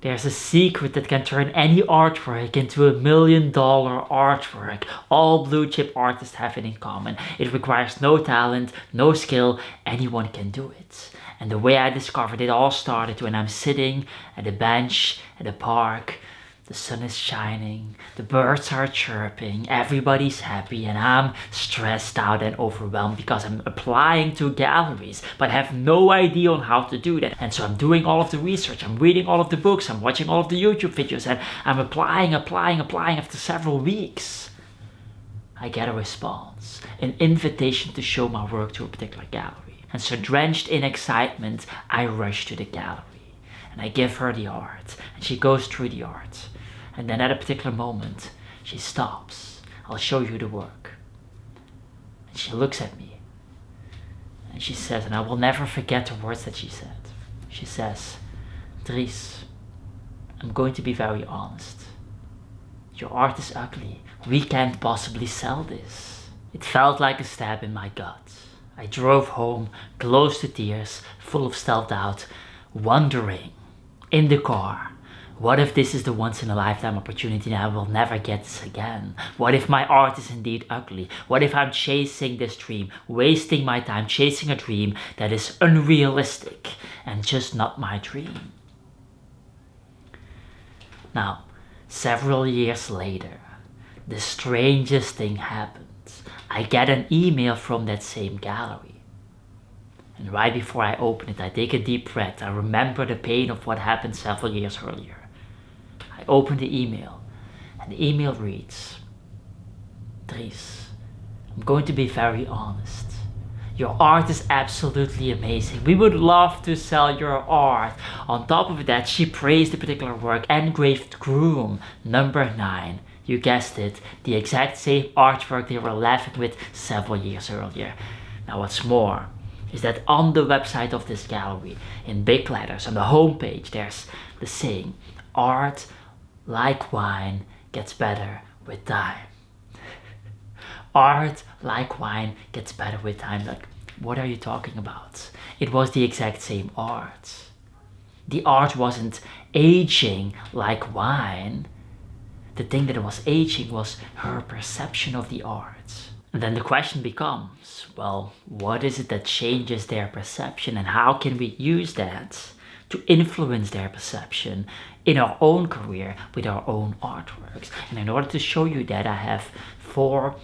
There's a secret that can turn any artwork into $1 million artwork. All blue chip artists have it in common. It requires no talent, no skill, anyone can do it. And the way I discovered it all started when I'm sitting at a bench at a park. The sun is shining, the birds are chirping, everybody's happy, and I'm stressed out and overwhelmed because I'm applying to galleries, but have no idea on how to do that. And so I'm doing all of the research, I'm reading all of the books, I'm watching all of the YouTube videos, and I'm applying. After several weeks, I get a response, an invitation to show my work to a particular gallery. And so drenched in excitement, I rush to the gallery, and I give her the art, and she goes through the art. And then at a particular moment, she stops. I'll show you the work. And she looks at me. And she says, and I will never forget the words that she said. She says, Dries, I'm going to be very honest. Your art is ugly. We can't possibly sell this. It felt like a stab in my gut. I drove home, close to tears, full of self-doubt, wondering, in the car, what if this is the once-in-a-lifetime opportunity and I will never get this again? What if my art is indeed ugly? What if I'm chasing this dream, wasting my time chasing a dream that is unrealistic and just not my dream? Now, several years later, the strangest thing happens. I get an email from that same gallery. And right before I open it, I take a deep breath. I remember the pain of what happened several years earlier. I open the email, and the email reads, Dries, I'm going to be very honest. Your art is absolutely amazing. We would love to sell your art. On top of that, she praised the particular work, Engraved Groom, number 9. You guessed it, the exact same artwork they were laughing with several years earlier. Now what's more, is that on the website of this gallery, in big letters on the homepage, there's the saying, art like wine gets better with time. Art like wine gets better with time. Like, what are you talking about? It was the exact same art. The art wasn't aging like wine. The thing that was aging was her perception of the art. And then the question becomes, well, what is it that changes their perception, and how can we use that to influence their perception in our own career with our own artworks? And in order to show you that, I have 4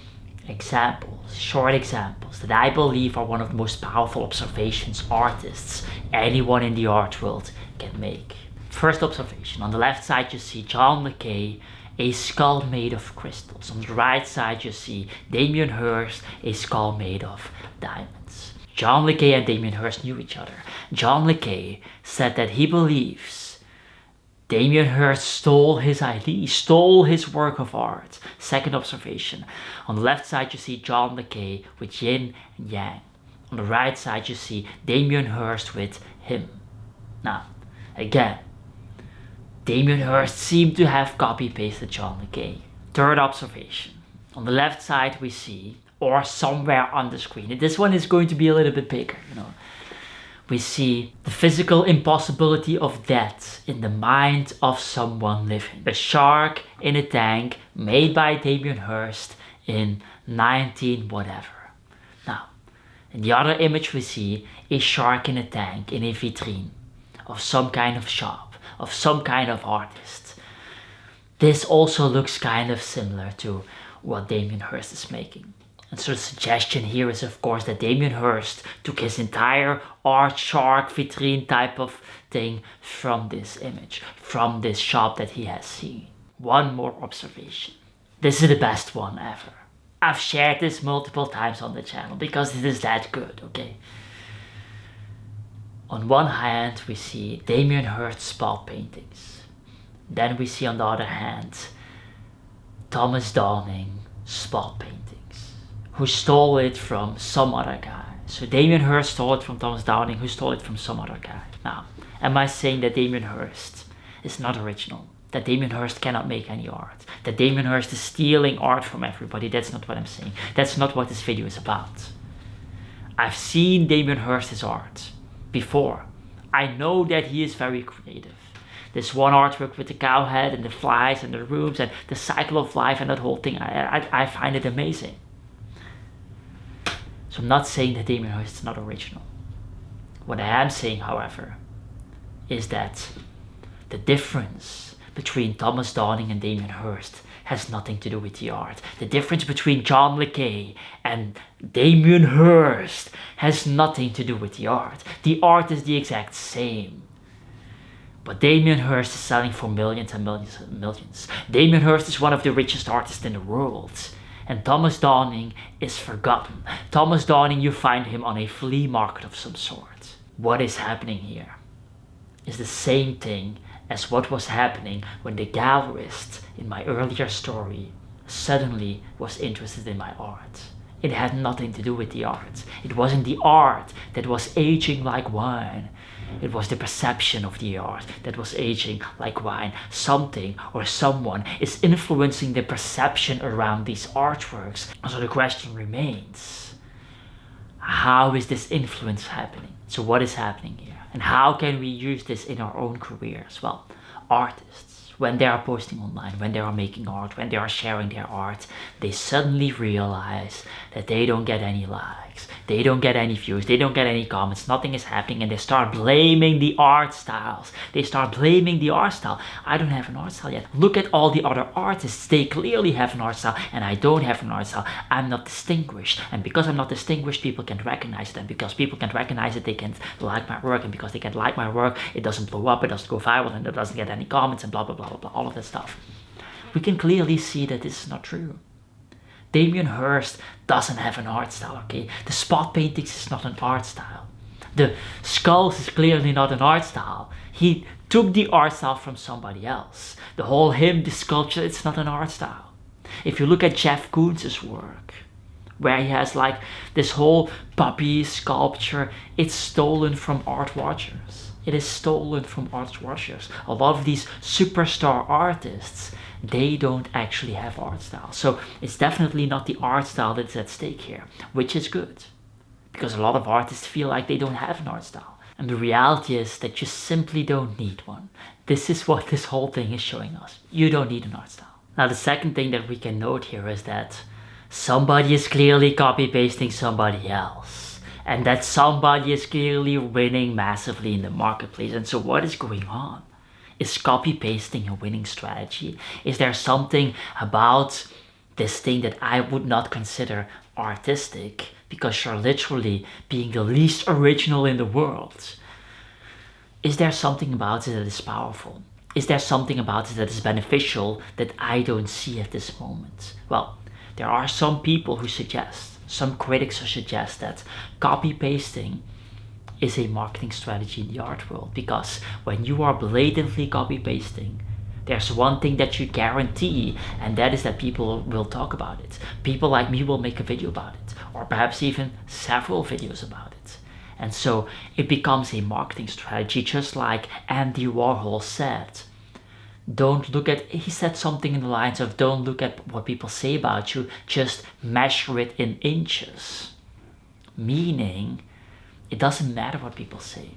examples, short examples, that I believe are one of the most powerful observations artists, anyone in the art world, can make. First observation, on the left side you see John Le Kay, a skull made of crystals. On the right side you see Damien Hirst, a skull made of diamonds. John Le Kay and Damien Hirst knew each other. John Le Kay said that he believes Damien Hirst stole his ID, stole his work of art. Second observation, on the left side you see John Le Kay with yin and yang. On the right side you see Damien Hirst with him. Now, again, Damien Hirst seemed to have copy-pasted John Le Kay. Third observation, on the left side we see, or somewhere on the screen, and this one is going to be a little bit bigger, we see the physical impossibility of death in the mind of someone living. A shark in a tank made by Damien Hirst in 19 whatever. Now, in the other image we see a shark in a tank in a vitrine of some kind of shop, of some kind of artist. This also looks kind of similar to what Damien Hirst is making. And so the suggestion here is, of course, that Damien Hirst took his entire art shark vitrine type of thing from this image, from this shop that he has seen. One more observation. This is the best one ever. I've shared this multiple times on the channel because it is that good, okay? On one hand, we see Damien Hirst's spot paintings. Then we see on the other hand, Thomas Downing spot paintings, who stole it from some other guy. So Damien Hirst stole it from Thomas Downing, who stole it from some other guy. Now, am I saying that Damien Hirst is not original? That Damien Hirst cannot make any art? That Damien Hirst is stealing art from everybody? That's not what I'm saying. That's not what this video is about. I've seen Damien Hirst's art before. I know that he is very creative, This one artwork with the cow head and the flies and the rooms and the cycle of life and that whole thing, I find it amazing. So I'm not saying that Damien Hirst is not original. What I am saying, however, is that the difference between Thomas Downing and Damien Hirst has nothing to do with the art. The difference between John le Carré and Damien Hirst has nothing to do with the art. The art is the exact same. But Damien Hirst is selling for millions and millions and millions. Damien Hirst is one of the richest artists in the world. And Thomas Downing is forgotten. Thomas Downing, you find him on a flea market of some sort. What is happening here is the same thing as what was happening when the gallerist in my earlier story suddenly was interested in my art. It had nothing to do with the art. It wasn't the art that was aging like wine. It was the perception of the art that was aging like wine. Something or someone is influencing the perception around these artworks. So the question remains, how is this influence happening? So what is happening here? And how can we use this in our own careers? Well, artists, when they are posting online, when they are making art, when they are sharing their art, they suddenly realize that they don't get any likes, they don't get any views, they don't get any comments, nothing is happening, and they start blaming the art styles. They start blaming the art style. I don't have an art style yet. Look at all the other artists. They clearly have an art style, and I don't have an art style. I'm not distinguished. And because I'm not distinguished, people can't recognize it. And because people can't recognize it, they can't like my work. And because they can't like my work, it doesn't blow up, it doesn't go viral, and it doesn't get any comments, and blah, blah, blah, blah, blah, all of that stuff. We can clearly see that this is not true. Damien Hirst doesn't have an art style, okay? The spot paintings is not an art style. The skulls is clearly not an art style. He took the art style from somebody else. The whole him, the sculpture, it's not an art style. If you look at Jeff Koons' work, where he has like this whole puppy sculpture, it's stolen from art watchers. It is stolen from art watchers. A lot of these superstar artists, they don't actually have art style. So it's definitely not the art style that's at stake here, which is good. Because a lot of artists feel like they don't have an art style. And the reality is that you simply don't need one. This is what this whole thing is showing us. You don't need an art style. Now the second thing that we can note here is that somebody is clearly copy-pasting somebody else. And that somebody is clearly winning massively in the marketplace. And so what is going on? Is copy-pasting a winning strategy? Is there something about this thing that I would not consider artistic because you're literally being the least original in the world? Is there something about it that is powerful? Is there something about it that is beneficial that I don't see at this moment? Well, there are some people who suggest, some critics who suggest that copy-pasting is a marketing strategy in the art world, because when you are blatantly copy-pasting, there's one thing that you guarantee, and that is that people will talk about it. People like me will make a video about it, or perhaps even several videos about it. And so it becomes a marketing strategy, just like Andy Warhol said. He said something in the lines of, don't look at what people say about you, just measure it in inches. Meaning, it doesn't matter what people say.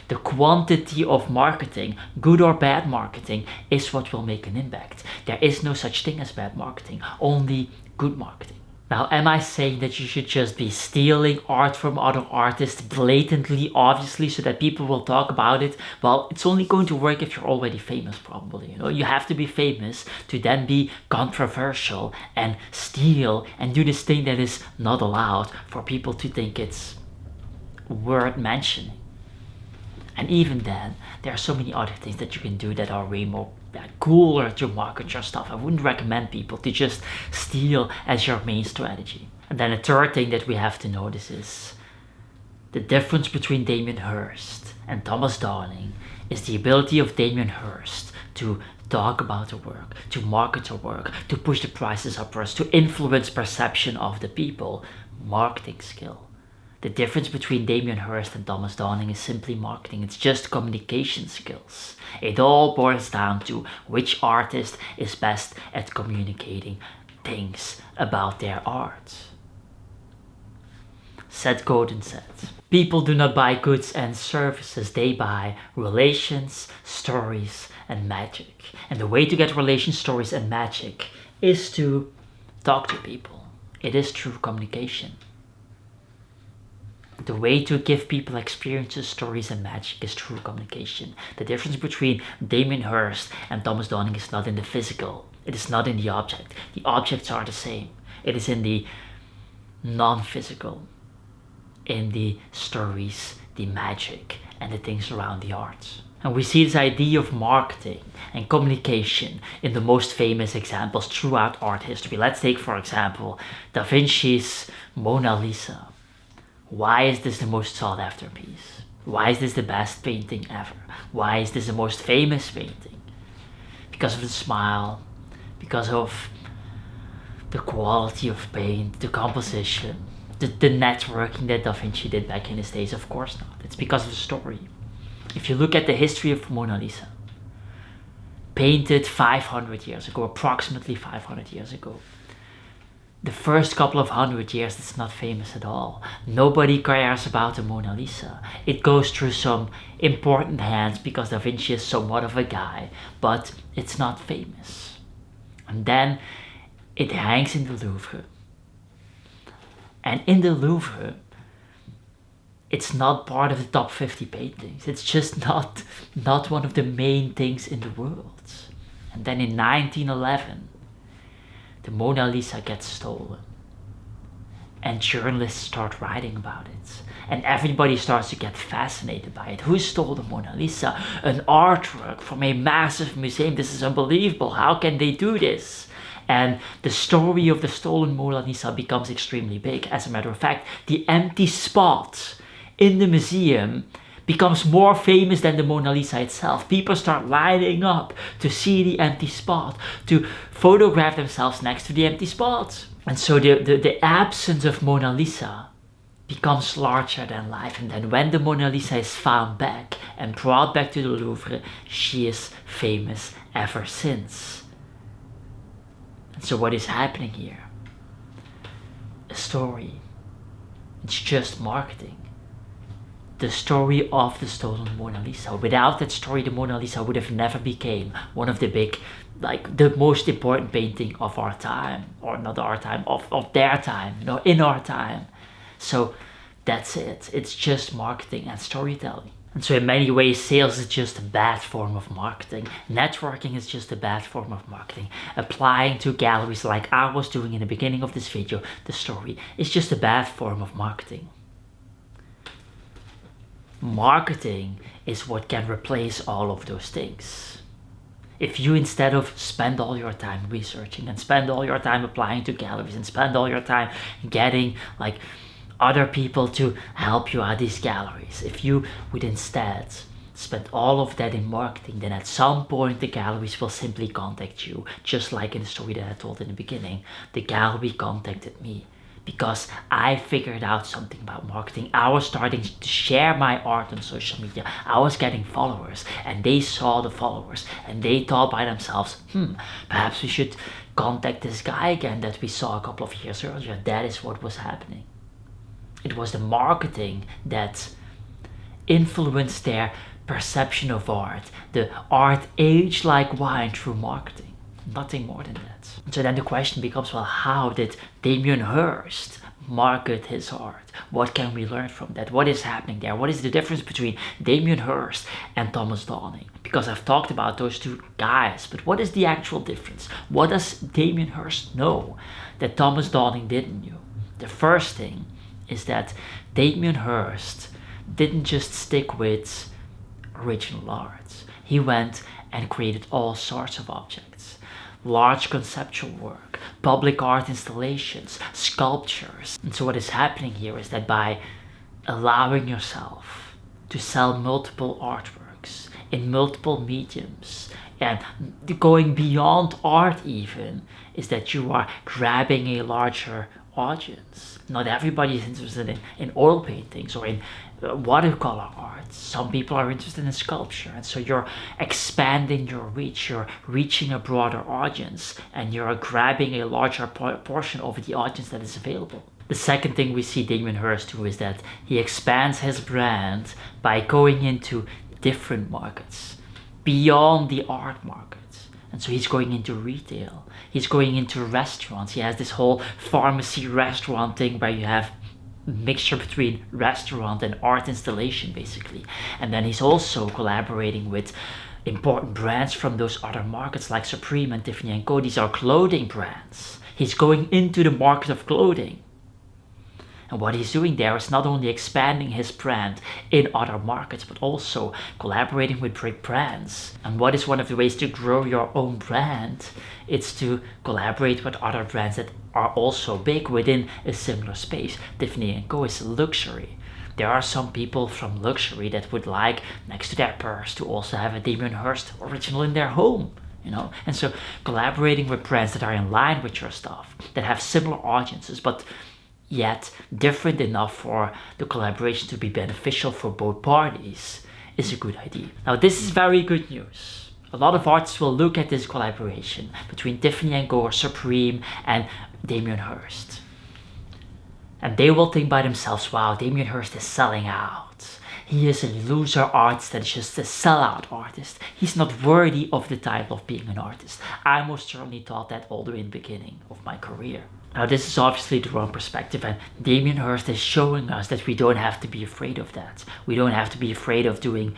The quantity of marketing, good or bad marketing, is what will make an impact. There is no such thing as bad marketing, only good marketing. Now, am I saying that you should just be stealing art from other artists blatantly, obviously, so that people will talk about it? Well, it's only going to work if you're already famous, probably. You know, you have to be famous to then be controversial and steal and do this thing that is not allowed for people to think it's worth mentioning. And even then, there are so many other things that you can do that are way more cooler to market your stuff. I wouldn't recommend people to just steal as your main strategy. And then the third thing that we have to notice is the difference between Damien Hirst and Thomas Downing is the ability of Damien Hirst to talk about the work, to market the work, to push the prices upwards, to influence perception of the people. Marketing skill. The difference between Damien Hirst and Thomas Downing is simply marketing. It's just communication skills. It all boils down to which artist is best at communicating things about their art. Seth Godin said, "People do not buy goods and services, they buy relations, stories, and magic. And the way to get relation stories and magic is to talk to people. It is through communication. The way to give people experiences, stories, and magic is through communication. The difference between Damien Hirst and Thomas Downing is not in the physical. It is not in the object. The objects are the same. It is in the non-physical, in the stories, the magic, and the things around the art. And we see this idea of marketing and communication in the most famous examples throughout art history. Let's take, for example, Da Vinci's Mona Lisa. Why is this the most sought after piece? Why is this the best painting ever? Why is this the most famous painting? Because of the smile, because of the quality of paint, the composition, the networking that Da Vinci did back in his days. Of course not. It's because of the story. If you look at the history of Mona Lisa, painted 500 years ago, approximately 500 years ago, the first couple of 100 years it's not famous at all. Nobody cares about the Mona Lisa. It goes through some important hands because Da Vinci is somewhat of a guy, but it's not famous. And then it hangs in the Louvre. And in the Louvre, it's not part of the top 50 paintings. It's just not one of the main things in the world. And then in 1911, the Mona Lisa gets stolen. And journalists start writing about it. And everybody starts to get fascinated by it. Who stole the Mona Lisa? An artwork from a massive museum. This is unbelievable. How can they do this? And the story of the stolen Mona Lisa becomes extremely big. As a matter of fact, the empty spot in the museum becomes more famous than the Mona Lisa itself. People start lining up to see the empty spot, to photograph themselves next to the empty spot. And so the absence of Mona Lisa becomes larger than life. And then when the Mona Lisa is found back and brought back to the Louvre, she is famous ever since. And so what is happening here? A story. It's just marketing. The story of the stolen Mona Lisa. Without that story, the Mona Lisa would have never became one of the big, like the most important painting of our time, or not our time, of their time, in our time. So that's it. It's just marketing and storytelling. And so in many ways, sales is just a bad form of marketing. Networking is just a bad form of marketing. Applying to galleries like I was doing in the beginning of this video, the story, is just a bad form of marketing. Marketing is what can replace all of those things. If you, instead of spend all your time researching and spend all your time applying to galleries and spend all your time getting like other people to help you at these galleries, if you would instead spend all of that in marketing, then at some point the galleries will simply contact you. Just like in the story that I told in the beginning, the gallery contacted me because I figured out something about marketing. I was starting to share my art on social media. I was getting followers, and they saw the followers, and they thought by themselves, perhaps we should contact this guy again that we saw a couple of years earlier. That is what was happening. It was the marketing that influenced their perception of art. The art aged like wine through marketing. Nothing more than that. So then the question becomes, well, how did Damien Hirst market his art? What can we learn from that? What is happening there? What is the difference between Damien Hirst and Thomas Downing? Because I've talked about those two guys, but what is the actual difference? What does Damien Hirst know that Thomas Downing didn't know? The first thing is that Damien Hirst didn't just stick with original art. He went and created all sorts of objects. Large conceptual work, public art installations, sculptures. And so what is happening here is that by allowing yourself to sell multiple artworks in multiple mediums and going beyond art even, is that you are grabbing a larger audience. Not everybody is interested in oil paintings or in watercolor art. Some people are interested in sculpture, and so you're expanding your reach, you're reaching a broader audience, and you're grabbing a larger portion of the audience that is available. The second thing we see Damien Hirst do is that he expands his brand by going into different markets. beyond the art market. And so he's going into retail. He's going into restaurants. He has this whole pharmacy restaurant thing where you have mixture between restaurant and art installation, basically. And then he's also collaborating with important brands from those other markets like Supreme and Tiffany & Co. These are clothing brands. He's going into the market of clothing. And what he's doing there is not only expanding his brand in other markets, but also collaborating with big brands. And what is one of the ways to grow your own brand? It's to collaborate with other brands that are also big within a similar space. Tiffany & Co. is luxury. There are some people from luxury that would like, next to their purse, to also have a Damien Hirst original in their home. And so collaborating with brands that are in line with your stuff, that have similar audiences, but yet different enough for the collaboration to be beneficial for both parties, is a good idea. Now, this is very good news. A lot of artists will look at this collaboration between Tiffany & Co. or Supreme and Damien Hirst, and they will think by themselves, wow, Damien Hirst is selling out. He is a loser artist that is just a sellout artist. He's not worthy of the title of being an artist. I most certainly thought that all the way in the beginning of my career. Now, this is obviously the wrong perspective, and Damien Hirst is showing us that we don't have to be afraid of that. We don't have to be afraid of doing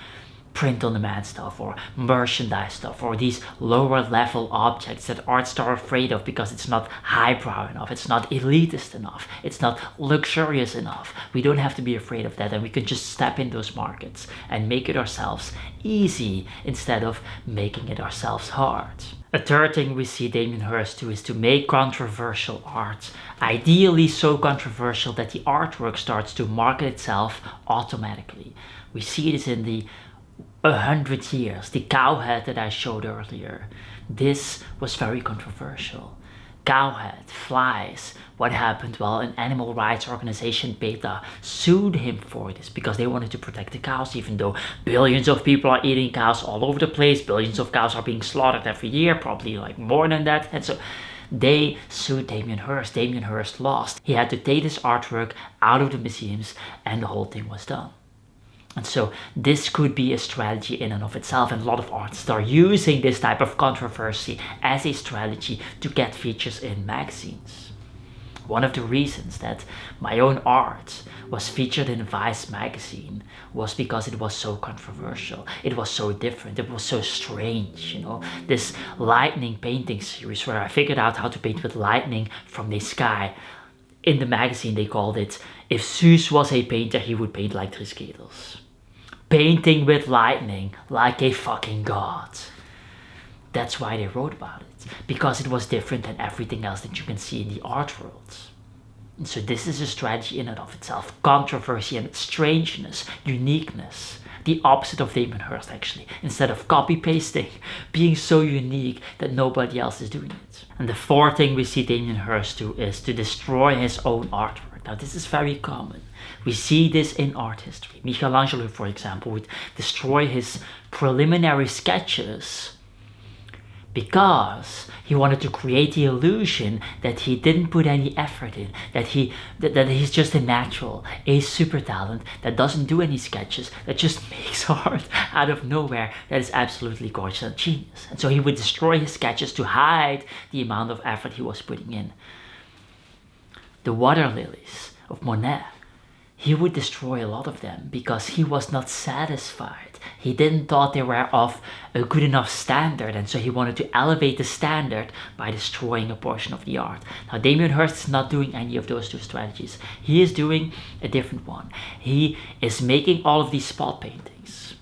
print-on-demand stuff or merchandise stuff or these lower-level objects that artists are afraid of because it's not highbrow enough, it's not elitist enough, it's not luxurious enough. We don't have to be afraid of that, and we can just step in those markets and make it ourselves easy instead of making it ourselves hard. A third thing we see Damien Hirst do is to make controversial art, ideally so controversial that the artwork starts to market itself automatically. We see this in the 100 years, the cowhead that I showed earlier. This was very controversial. Cowhead, flies. What happened? Well, an animal rights organization, PETA, sued him for this because they wanted to protect the cows, even though billions of people are eating cows all over the place. Billions of cows are being slaughtered every year, probably like more than that. And so they sued Damien Hirst. Damien Hirst lost. He had to take this artwork out of the museums, and the whole thing was done. And so this could be a strategy in and of itself, and a lot of artists are using this type of controversy as a strategy to get features in magazines. One of the reasons that my own art was featured in Vice magazine was because it was so controversial. It was so different. It was so strange, This lightning painting series where I figured out how to paint with lightning from the sky. In the magazine they called it, if Zeus was a painter, he would paint like Dries Ketels. Painting with lightning like a fucking god. That's why they wrote about it, because it was different than everything else that you can see in the art world. And so this is a strategy in and of itself. Controversy and strangeness, uniqueness. The opposite of Damien Hirst, actually. Instead of copy-pasting, being so unique that nobody else is doing it. And the fourth thing we see Damien Hirst do is to destroy his own artwork. Now, this is very common. We see this in art history. Michelangelo, for example, would destroy his preliminary sketches because he wanted to create the illusion that he didn't put any effort in, that he's just a natural, a super talent that doesn't do any sketches, that just makes art out of nowhere that is absolutely gorgeous and genius. And so he would destroy his sketches to hide the amount of effort he was putting in. The water lilies of Monet, he would destroy a lot of them because he was not satisfied. He didn't thought they were of a good enough standard, and so he wanted to elevate the standard by destroying a portion of the art. Now, Damien Hirst is not doing any of those two strategies. He is doing a different one. He is making all of these spot paintings,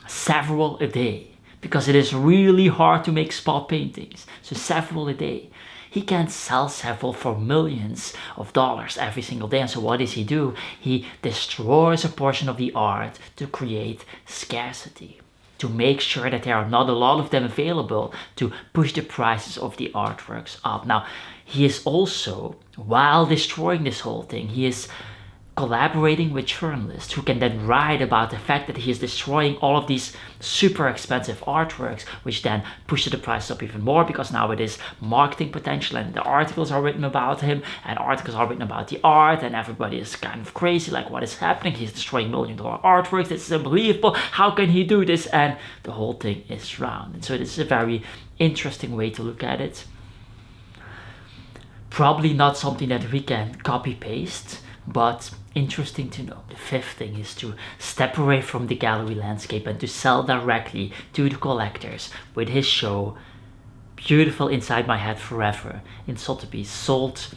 several a day, because it is really hard to make spot paintings. So several a day. He can't sell several for millions of dollars every single day. And so what does he do? He destroys a portion of the art to create scarcity, to make sure that there are not a lot of them available, to push the prices of the artworks up. Now, he is also, while destroying this whole thing, he is collaborating with journalists who can then write about the fact that he is destroying all of these super expensive artworks, which then pushes the price up even more because now it is marketing potential and the articles are written about him and articles are written about the art and everybody is kind of crazy, like what is happening? He's destroying $1 million artworks, this is unbelievable, how can he do this? And the whole thing is round. And so this is a very interesting way to look at it. Probably not something that we can copy paste, but interesting to know. The fifth thing is to step away from the gallery landscape and to sell directly to the collectors with his show Beautiful Inside My Head Forever in Sotheby's. Sold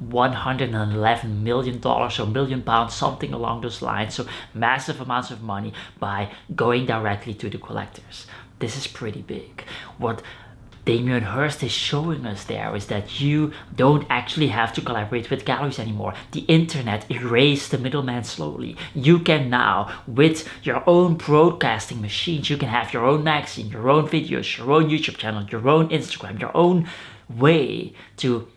$111 million or £1 million, something along those lines. So massive amounts of money by going directly to the collectors. This is pretty big. What Damien Hirst is showing us there is that you don't actually have to collaborate with galleries anymore. The internet erased the middleman slowly. You can now, with your own broadcasting machines, you can have your own magazine, your own videos, your own YouTube channel, your own Instagram, your own way to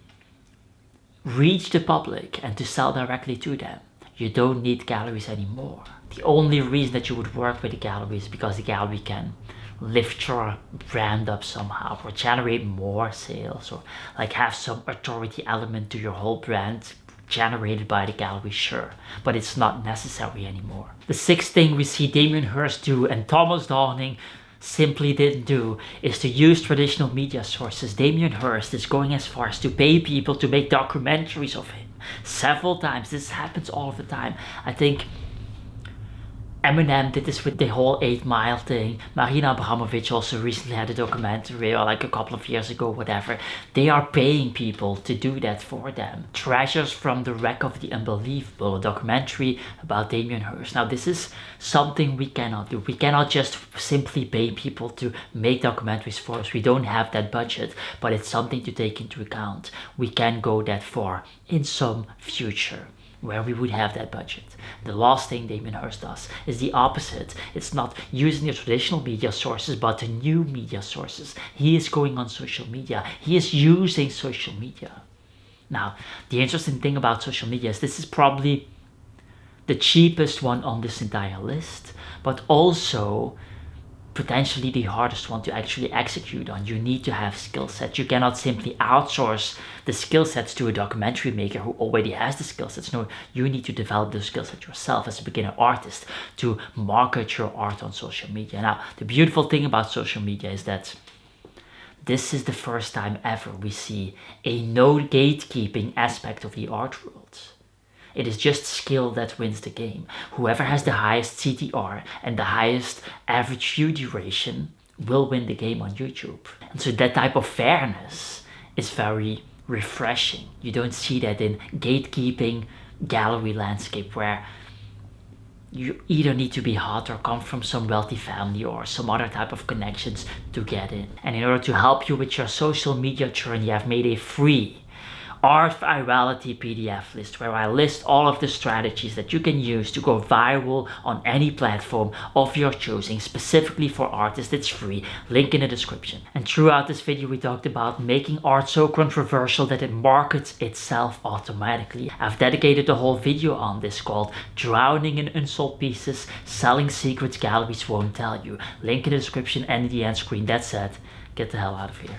reach the public and to sell directly to them. You don't need galleries anymore. The only reason that you would work with a gallery is because the gallery can lift your brand up somehow or generate more sales or like have some authority element to your whole brand generated by the gallery, sure, but it's not necessary anymore. The sixth thing we see Damien Hirst do and Thomas Downing simply didn't do is to use traditional media sources. Damien Hirst is going as far as to pay people to make documentaries of him several times. This happens all the time. I think Eminem did this with the whole 8 Mile thing. Marina Abramovic also recently had a documentary, or like a couple of years ago, whatever. They are paying people to do that for them. Treasures from the Wreck of the Unbelievable, a documentary about Damien Hirst. Now this is something we cannot do. We cannot just simply pay people to make documentaries for us. We don't have that budget, but it's something to take into account. We can go that far in some future where we would have that budget. The last thing Damien Hirst does is the opposite. It's not using the traditional media sources, but the new media sources. He is going on social media. He is using social media. Now, the interesting thing about social media is this is probably the cheapest one on this entire list, but also potentially the hardest one to actually execute on. You need to have skill sets. You cannot simply outsource the skill sets to a documentary maker who already has the skill sets. No, you need to develop those skill sets yourself as a beginner artist to market your art on social media. Now, the beautiful thing about social media is that this is the first time ever we see a no gatekeeping aspect of the art world. It is just skill that wins the game. Whoever has the highest CTR and the highest average view duration will win the game on YouTube. And so that type of fairness is very refreshing. You don't see that in gatekeeping gallery landscape where you either need to be hot or come from some wealthy family or some other type of connections to get in. And in order to help you with your social media journey, I've made a free Art Virality PDF list where I list all of the strategies that you can use to go viral on any platform of your choosing, specifically for artists. It's free, link in the description. And throughout this video we talked about making art so controversial that it markets itself automatically. I've dedicated a whole video on this called Drowning in Unsold Pieces, Selling Secrets Galleries Won't Tell You. Link in the description and in the end screen. That said, get the hell out of here.